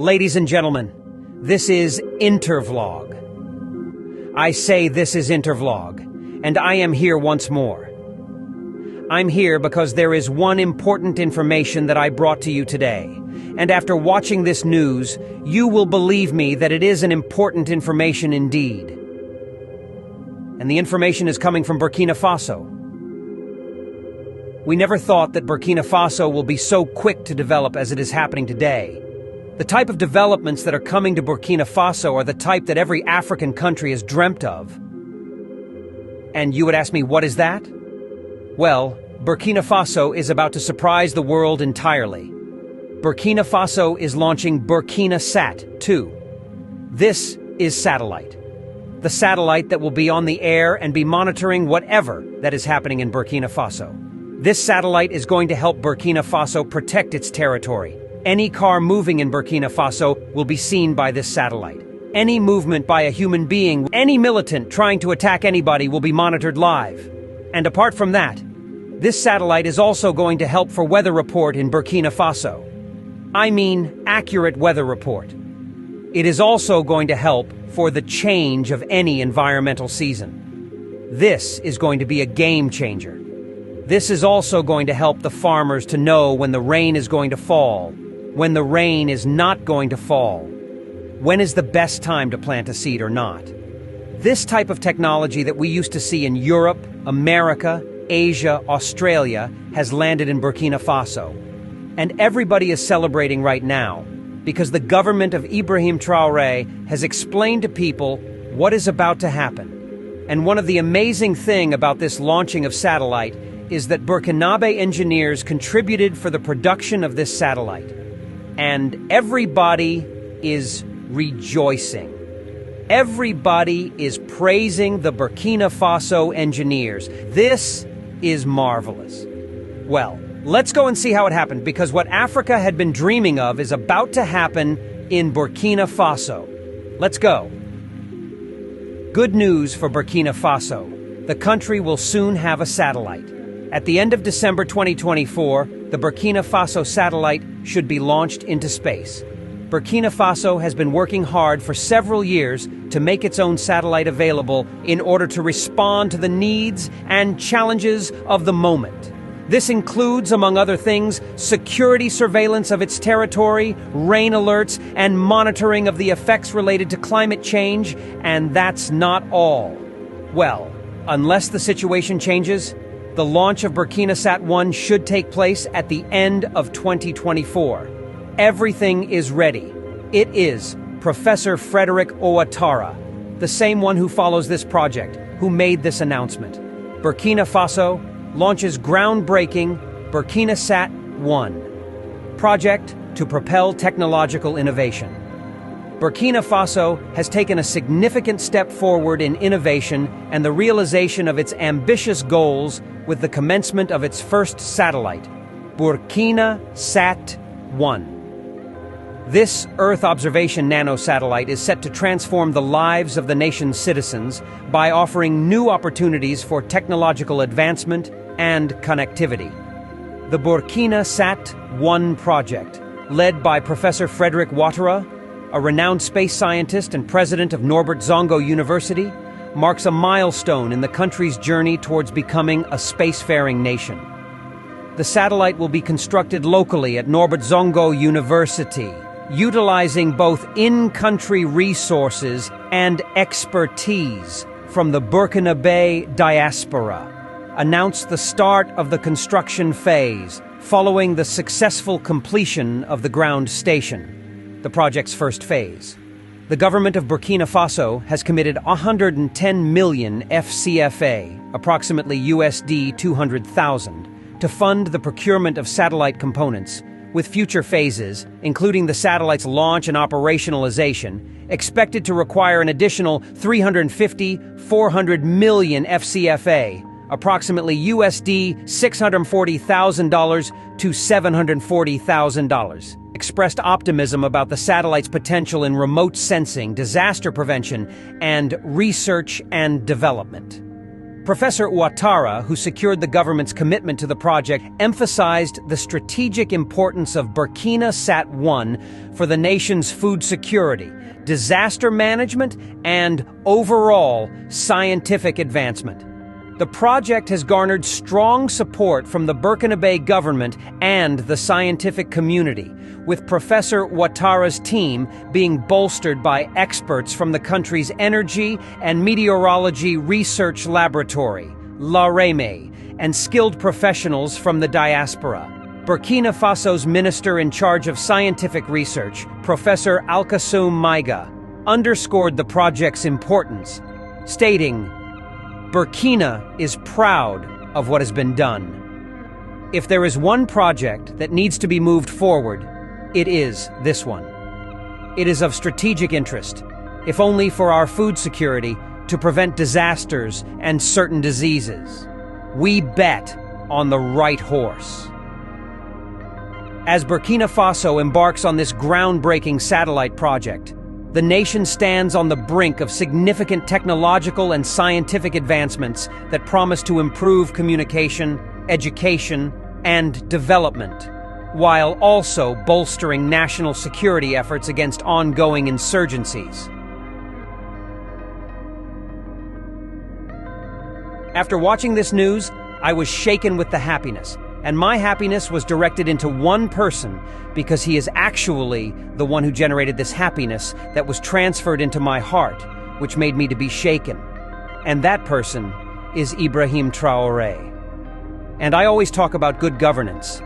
Ladies and gentlemen, this is Intervlog. I say this is Intervlog, and I am here once more. I'm here because there is one important information that I brought to you today, and after watching this news, you will believe me that it is an important information indeed. And the information is coming from Burkina Faso. We never thought that Burkina Faso will be so quick to develop as it is happening today. The type of developments that are coming to Burkina Faso are the type that every African country has dreamt of. And you would ask me, what is that? Well, Burkina Faso is about to surprise the world entirely. Burkina Faso is launching Burkina Sat 2. This is satellite. The satellite that will be on the air and be monitoring whatever that is happening in Burkina Faso. This satellite is going to help Burkina Faso protect its territory. Any car moving in Burkina Faso will be seen by this satellite. Any movement by a human being, any militant trying to attack anybody will be monitored live. And apart from that, this satellite is also going to help for weather report in Burkina Faso. I mean, accurate weather report. It is also going to help for the change of any environmental season. This is going to be a game changer. This is also going to help the farmers to know when the rain is going to fall, when the rain is not going to fall, when is the best time to plant a seed or not. This type of technology that we used to see in Europe, America, Asia, Australia has landed in Burkina Faso. And everybody is celebrating right now because the government of Ibrahim Traoré has explained to people what is about to happen. And one of the amazing things about this launching of satellite is that Burkinabe engineers contributed for the production of this satellite. And everybody is rejoicing. Everybody is praising the Burkina Faso engineers. This is marvelous. Well, let's go and see how it happened, because what Africa had been dreaming of is about to happen in Burkina Faso. Let's go. Good news for Burkina Faso. The country will soon have a satellite. At the end of December 2024, the Burkina Faso satellite should be launched into space. Burkina Faso has been working hard for several years to make its own satellite available in order to respond to the needs and challenges of the moment. This includes, among other things, security surveillance of its territory, rain alerts, and monitoring of the effects related to climate change, and that's not all. Well, unless the situation changes, the launch of Burkina Sat 1 should take place at the end of 2024. Everything is ready. It is Professor Frederick Ouattara, the same one who follows this project, who made this announcement. Burkina Faso launches groundbreaking Burkina Sat 1 project to propel technological innovation. Burkina Faso has taken a significant step forward in innovation and the realization of its ambitious goals with the commencement of its first satellite, Burkina Sat 1. This Earth observation nanosatellite is set to transform the lives of the nation's citizens by offering new opportunities for technological advancement and connectivity. The Burkina Sat 1 project, led by Professor Frederick Ouattara, a renowned space scientist and president of Norbert Zongo University, marks a milestone in the country's journey towards becoming a spacefaring nation. The satellite will be constructed locally at Norbert Zongo University, utilizing both in-country resources and expertise from the Burkinabe diaspora, announced the start of the construction phase following the successful completion of the ground station, the project's first phase. The government of Burkina Faso has committed 110 million FCFA, approximately USD 200,000, to fund the procurement of satellite components, with future phases, including the satellite's launch and operationalization, expected to require an additional 400 million FCFA, approximately USD $640,000 to $740,000. Expressed optimism about the satellite's potential in remote sensing, disaster prevention, and research and development. Professor Ouattara, who secured the government's commitment to the project, emphasized the strategic importance of Burkina Sat 1 for the nation's food security, disaster management, and overall scientific advancement. The project has garnered strong support from the Burkinabe government and the scientific community, with Professor Ouattara's team being bolstered by experts from the country's Energy and Meteorology Research Laboratory, l'AREME, and skilled professionals from the diaspora. Burkina Faso's minister in charge of scientific research, Professor Alkassoum Maïga, underscored the project's importance, stating, "Burkina is proud of what has been done. If there is one project that needs to be moved forward, it is this one. It is of strategic interest, if only for our food security, to prevent disasters and certain diseases. We bet on the right horse." As Burkina Faso embarks on this groundbreaking satellite project, the nation stands on the brink of significant technological and scientific advancements that promise to improve communication, education, and development, while also bolstering national security efforts against ongoing insurgencies. After watching this news, I was shaken with the happiness, and my happiness was directed into one person because he is actually the one who generated this happiness that was transferred into my heart, which made me to be shaken. And that person is Ibrahim Traoré. And I always talk about good governance.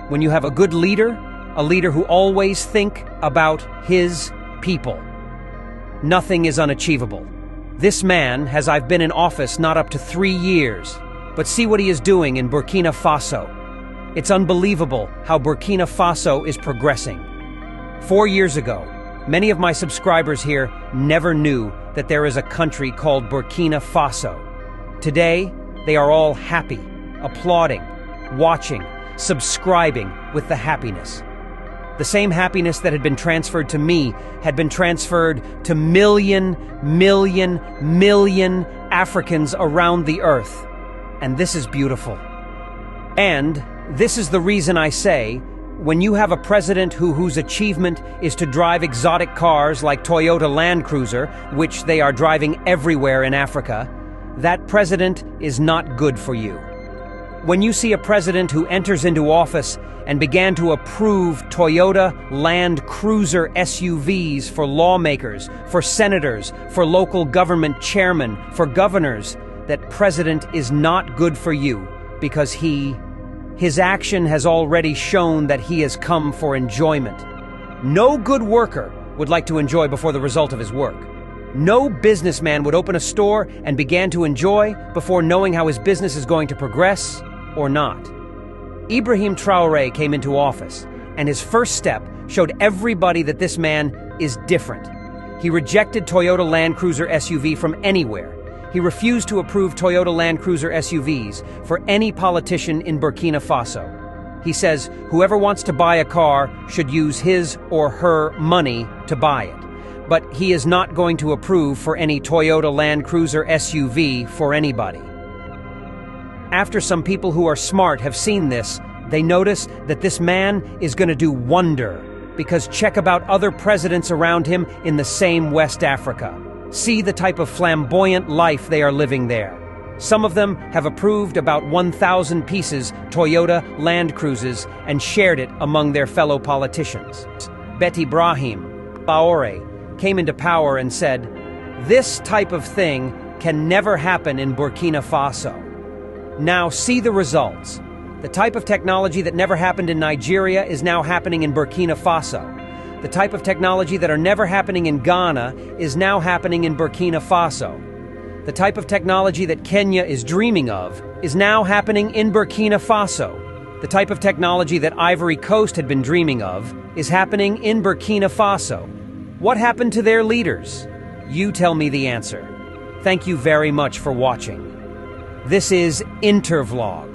When you have a good leader, a leader who always thinks about his people, nothing is unachievable. This man has I've been in office not up to 3 years, but see what he is doing in Burkina Faso. It's unbelievable how Burkina Faso is progressing. 4 years ago, many of my subscribers here never knew that there is a country called Burkina Faso. Today, they are all happy, applauding, watching, subscribing with the happiness. The same happiness that had been transferred to me had been transferred to million Africans around the earth. And this is beautiful. And this is the reason I say, when you have a president whose achievement is to drive exotic cars like Toyota Land Cruiser, which they are driving everywhere in Africa, that president is not good for you. When you see a president who enters into office and began to approve Toyota Land Cruiser SUVs for lawmakers, for senators, for local government chairmen, for governors, that president is not good for you because his action has already shown that he has come for enjoyment. No good worker would like to enjoy before the result of his work. No businessman would open a store and begin to enjoy before knowing how his business is going to progress or not. Ibrahim Traoré came into office, and his first step showed everybody that this man is different. He rejected Toyota Land Cruiser SUV from anywhere. He refused to approve Toyota Land Cruiser SUVs for any politician in Burkina Faso. He says whoever wants to buy a car should use his or her money to buy it. But he is not going to approve for any Toyota Land Cruiser SUV for anybody. After some people who are smart have seen this, they notice that this man is going to do wonder, because check about other presidents around him in the same West Africa. See the type of flamboyant life they are living there. Some of them have approved about 1,000 pieces Toyota Land Cruisers and shared it among their fellow politicians. Bet Ibrahim Traoré came into power and said, "This type of thing can never happen in Burkina Faso." Now see the results. The type of technology that never happened in Nigeria is now happening in Burkina Faso. The type of technology that are never happening in Ghana is now happening in Burkina Faso. The type of technology that Kenya is dreaming of is now happening in Burkina Faso. The type of technology that Ivory Coast had been dreaming of is happening in Burkina Faso. What happened to their leaders? You tell me the answer. Thank you very much for watching. This is Intervlog.